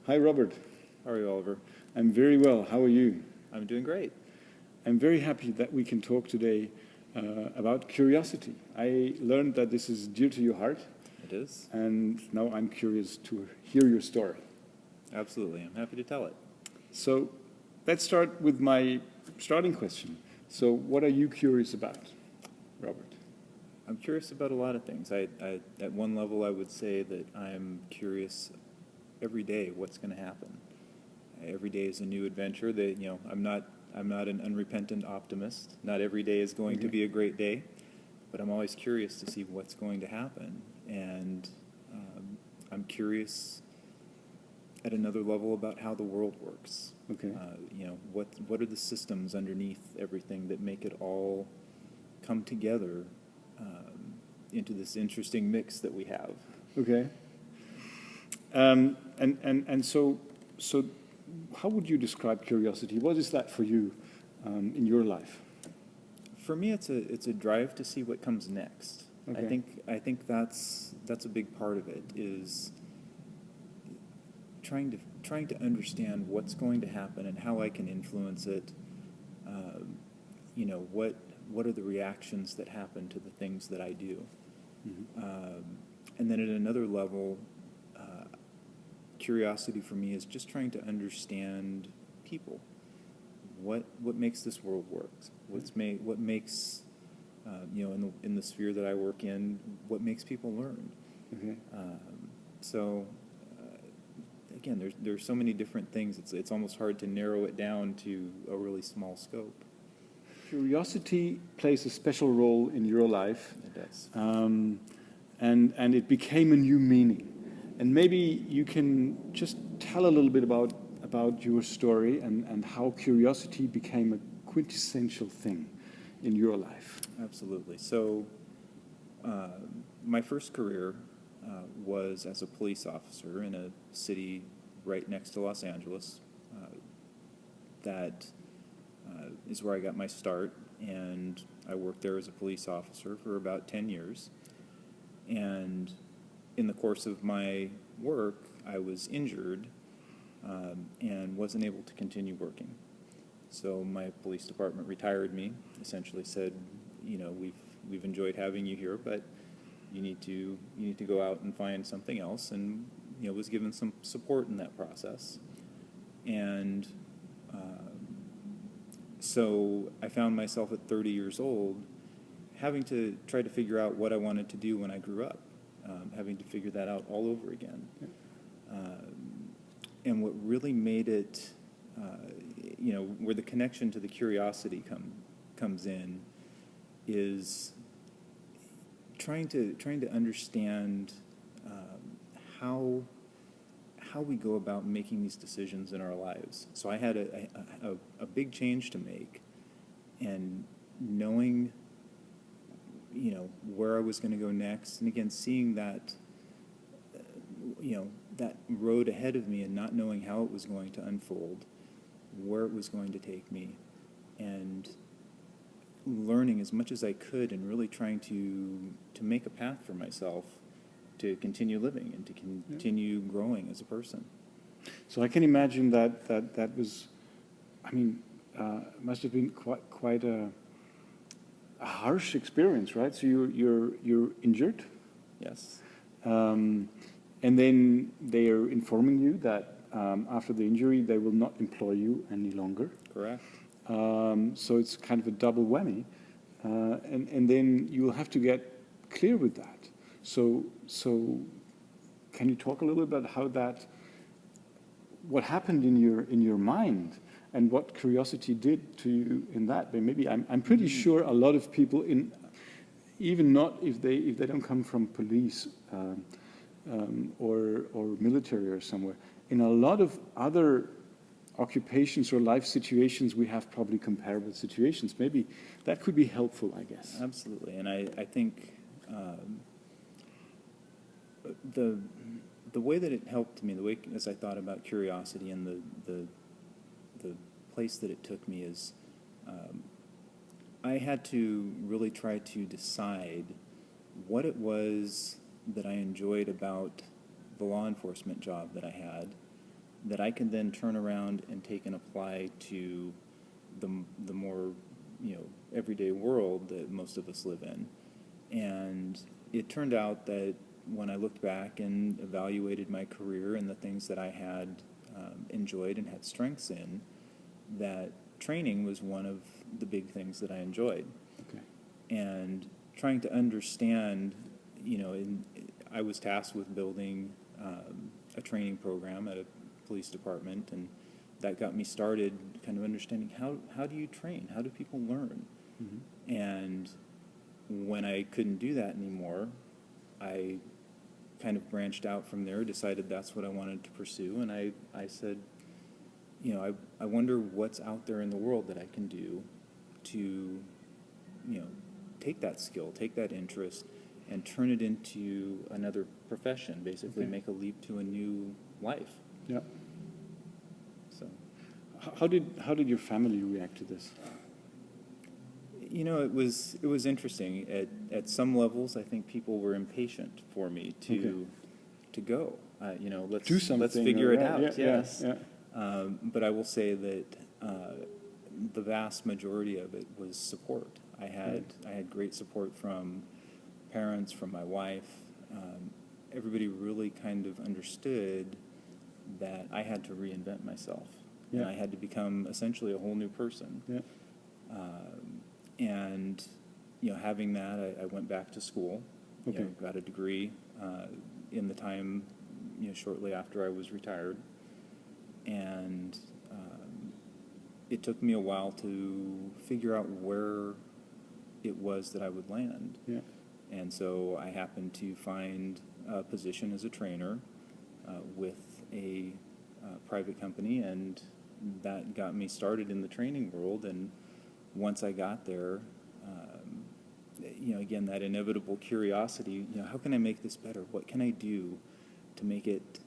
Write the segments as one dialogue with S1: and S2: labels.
S1: Hi, Robert.
S2: How are you, Oliver?
S1: I'm very well. How are you?
S2: I'm doing great.
S1: I'm very happy that we can talk today about curiosity. I learned that this is dear to your heart.
S2: It is.
S1: And now I'm curious to hear your story.
S2: Absolutely. I'm happy to tell it.
S1: So let's start with my starting question. So what are you curious about, Robert?
S2: I'm curious about a lot of things. At one level, I would say that I'm curious every day what's going to happen. Every day is a new adventure. I'm not an unrepentant optimist. Not every day is going to be a great day, but I'm always curious to see what's going to happen. And I'm curious at another level about how the world works.
S1: Okay.
S2: What are the systems underneath everything that make it all come together into this interesting mix that we have?
S1: Okay. And so how would you describe curiosity? What is that for you in your life?
S2: For me, it's a drive to see what comes next.
S1: Okay.
S2: I think that's a big part of it, is trying to understand what's going to happen and how I can influence it. What are the reactions that happen to the things that I do?
S1: Mm-hmm.
S2: And then at another level, curiosity for me is just trying to understand people. What makes this world work? What makes in the sphere that I work in, what makes people learn?
S1: Okay.
S2: Again, there's so many different things. It's almost hard to narrow it down to a really small scope.
S1: Curiosity plays a special role in your life.
S2: It does.
S1: And it became a new meaning. And maybe you can just tell a little bit about your story and how curiosity became a quintessential thing in your life.
S2: Absolutely. So my first career was as a police officer in a city right next to Los Angeles. That is where I got my start, and I worked there as a police officer for about 10 years. And in the course of my work, I was injured and wasn't able to continue working. So my police department retired me, essentially said, we've enjoyed having you here, but you need to go out and find something else, and was given some support in that process. And so I found myself at 30 years old having to try to figure out what I wanted to do when I grew up, having to figure that out all over again. And what really made it, where the connection to the curiosity comes in, is trying to understand how we go about making these decisions in our lives. So I had a big change to make, and knowing where I was going to go next, and again seeing that that road ahead of me and not knowing how it was going to unfold, where it was going to take me, and learning as much as I could and really trying to make a path for myself to continue living and to continue growing as a person.
S1: So I can imagine that was, must have been quite a harsh experience, right? So you're injured.
S2: Yes.
S1: And then they are informing you that after the injury they will not employ you any longer.
S2: Correct.
S1: So it's kind of a double whammy, and then you will have to get clear with that. So can you talk a little bit about what happened in your mind, and what curiosity did to you in that? But maybe I'm pretty sure a lot of people, even not if they don't come from police or military or somewhere, in a lot of other occupations or life situations, we have probably comparable situations. Maybe that could be helpful, I guess.
S2: Absolutely, and I think the way that it helped me, the way as I thought about curiosity and the place that it took me is, I had to really try to decide what it was that I enjoyed about the law enforcement job that I had, that I can then turn around and take and apply to the more, everyday world that most of us live in. And it turned out that when I looked back and evaluated my career and the things that I had enjoyed and had strengths in, that training was one of the big things that I enjoyed.
S1: Okay.
S2: And trying to understand, I was tasked with building a training program at a police department, and that got me started kind of understanding how do you train? How do people learn?
S1: Mm-hmm.
S2: And when I couldn't do that anymore, I kind of branched out from there, decided that's what I wanted to pursue, and I said, I wonder what's out there in the world that I can do to, take that skill, take that interest, and turn it into another profession, basically
S1: Okay.
S2: make a leap to a new life.
S1: Yeah.
S2: So,
S1: How did your family react to this?
S2: it was interesting. At some levels, I think people were impatient for me to go.
S1: Do something.
S2: Let's figure it out.
S1: Yeah,
S2: yes.
S1: Yeah.
S2: But I will say that the vast majority of it was support. I had great support from parents, from my wife. Everybody really kind of understood that I had to reinvent myself, and I had to become essentially a whole new person.
S1: Yeah.
S2: And having that, I went back to school.
S1: Okay.
S2: Got a degree in the time, shortly after I was retired, and it took me a while to figure out where it was that I would land.
S1: Yeah.
S2: And so I happened to find a position as a trainer with a private company, and that got me started in the training world. And once I got there, again, that inevitable curiosity, how can I make this better? What can I do to make it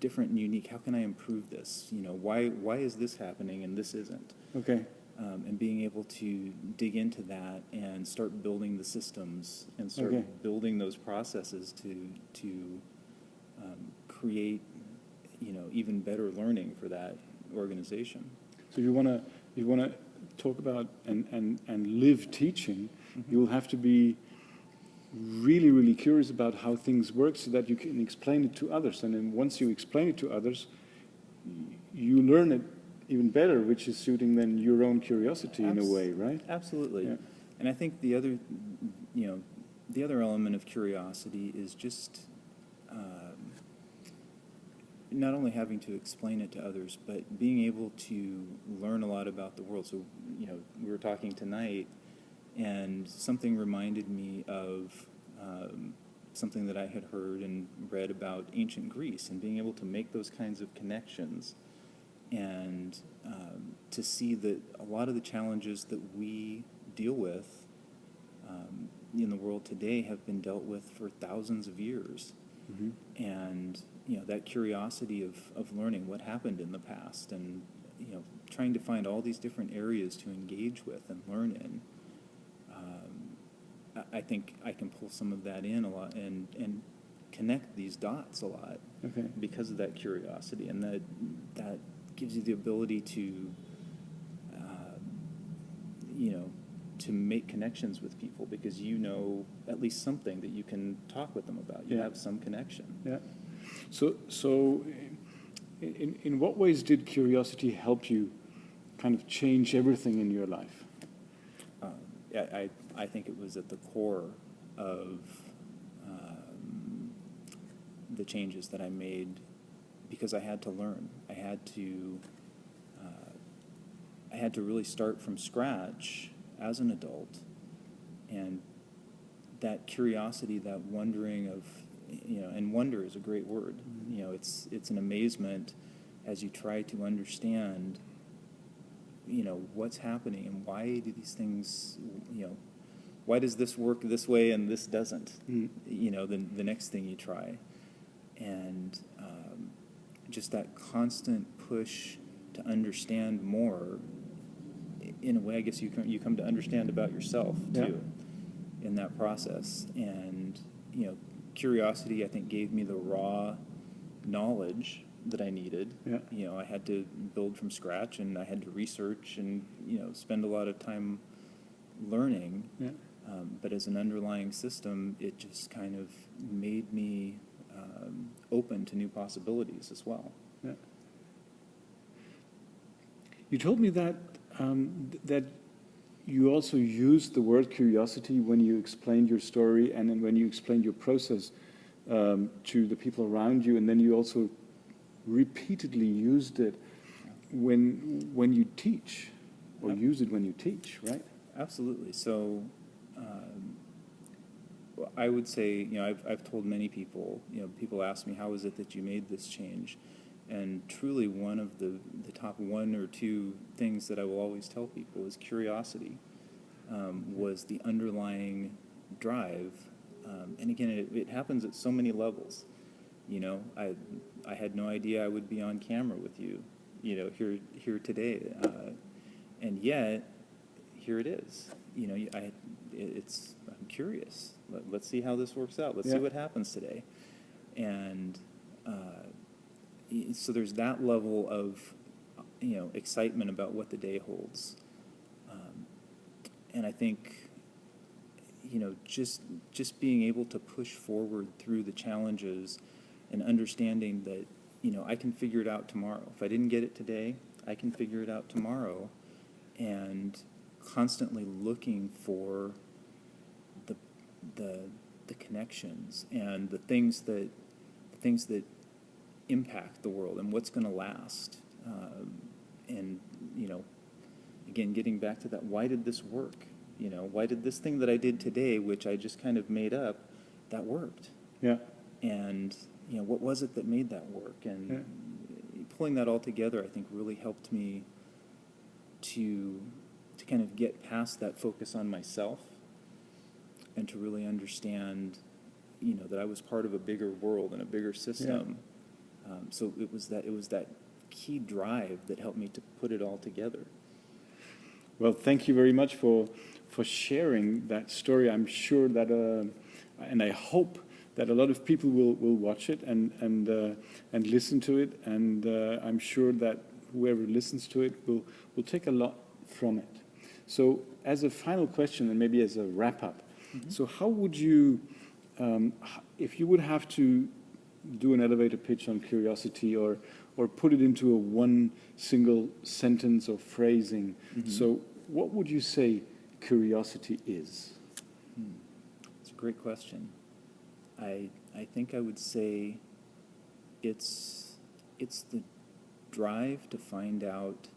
S2: different and unique? How can I improve this? Why is this happening and this isn't?
S1: Okay.
S2: And being able to dig into that and start building the systems and start building those processes to create, even better learning for that organization.
S1: So you wanna talk about and live teaching.
S2: Mm-hmm.
S1: You will have to be really, really curious about how things work so that you can explain it to others. And then once you explain it to others, you learn it even better, which is suiting then your own curiosity in a way, right?
S2: Absolutely.
S1: Yeah.
S2: And I think the other element of curiosity is just not only having to explain it to others, but being able to learn a lot about the world. So, we were talking tonight, and something reminded me of something that I had heard and read about ancient Greece, and being able to make those kinds of connections, and to see that a lot of the challenges that we deal with in the world today have been dealt with for thousands of years. Mm-hmm. And that curiosity of learning what happened in the past, and trying to find all these different areas to engage with and learn in. I think I can pull some of that in a lot and connect these dots a lot because of that curiosity, and that gives you the ability to to make connections with people, because at least something that you can talk with them about. You have some connection. Yeah.
S1: So in what ways did curiosity help you kind of change everything in your life?
S2: I think it was at the core of the changes that I made, because I had to learn. I had to really start from scratch as an adult, and that curiosity, that wondering of, and wonder is a great word. Mm-hmm. It's an amazement as you try to understand, what's happening and why do these things, why does this work this way and this doesn't? Mm-hmm. The next thing you try, and just that constant push to understand more. In a way, I guess you come to understand about yourself too, in that process. And curiosity, I think, gave me the raw knowledge that I needed.
S1: Yeah.
S2: You know, I had to build from scratch, and I had to research and, you know, spend a lot of time learning.
S1: Yeah.
S2: But as an underlying system, it just kind of made me open to new possibilities as well.
S1: Yeah. You told me that that you also used the word curiosity when you explained your story and then when you explained your process to the people around you, and then you also repeatedly used it when you teach, or use it when you teach, right?
S2: Absolutely. So I would say, you know, I've told many people, you know, people ask me, how is it that you made this change? And truly one of the top one or two things that I will always tell people is curiosity was the underlying drive. And again, it happens at so many levels. You know, I had no idea I would be on camera with you, you know, here today. And yet, here it is. You know, I'm curious. Let's see how this works out. Let's see what happens today. And so there's that level of, you know, excitement about what the day holds. And I think, you know, just being able to push forward through the challenges and understanding that, you know, I can figure it out tomorrow. If I didn't get it today, I can figure it out tomorrow. And constantly looking for the connections and the things that impact the world and what's going to last. And, you know, again, getting back to that, why did this work? You know, why did this thing that I did today, which I just kind of made up, that worked?
S1: Yeah.
S2: And, you know, what was it that made that work? And pulling that all together, I think, really helped me to kind of get past that focus on myself and to really understand, you know, that I was part of a bigger world and a bigger system. Yeah. So it was that key drive that helped me to put it all together.
S1: Well, thank you very much for sharing that story. I'm sure that, and I hope that a lot of people will watch it and listen to it, and I'm sure that whoever listens to it will take a lot from it. So as a final question, and maybe as a wrap-up, so how would you, if you would have to do an elevator pitch on curiosity or put it into a one single sentence or phrasing, so what would you say curiosity is?
S2: It's a great question. I think I would say it's the drive to find out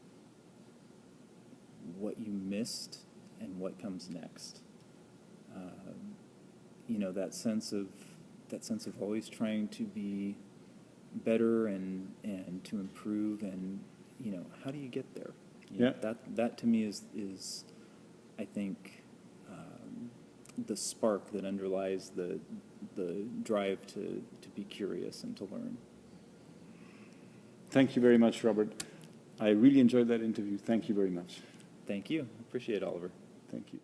S2: what you missed and what comes next. You know, that sense of always trying to be better and to improve, and, you know, how do you get there? You know, that to me is I think the spark that underlies the drive to be curious and to learn.
S1: Thank you very much, Robert. I really enjoyed that interview. Thank you very much.
S2: Thank you. Appreciate it, Oliver.
S1: Thank you.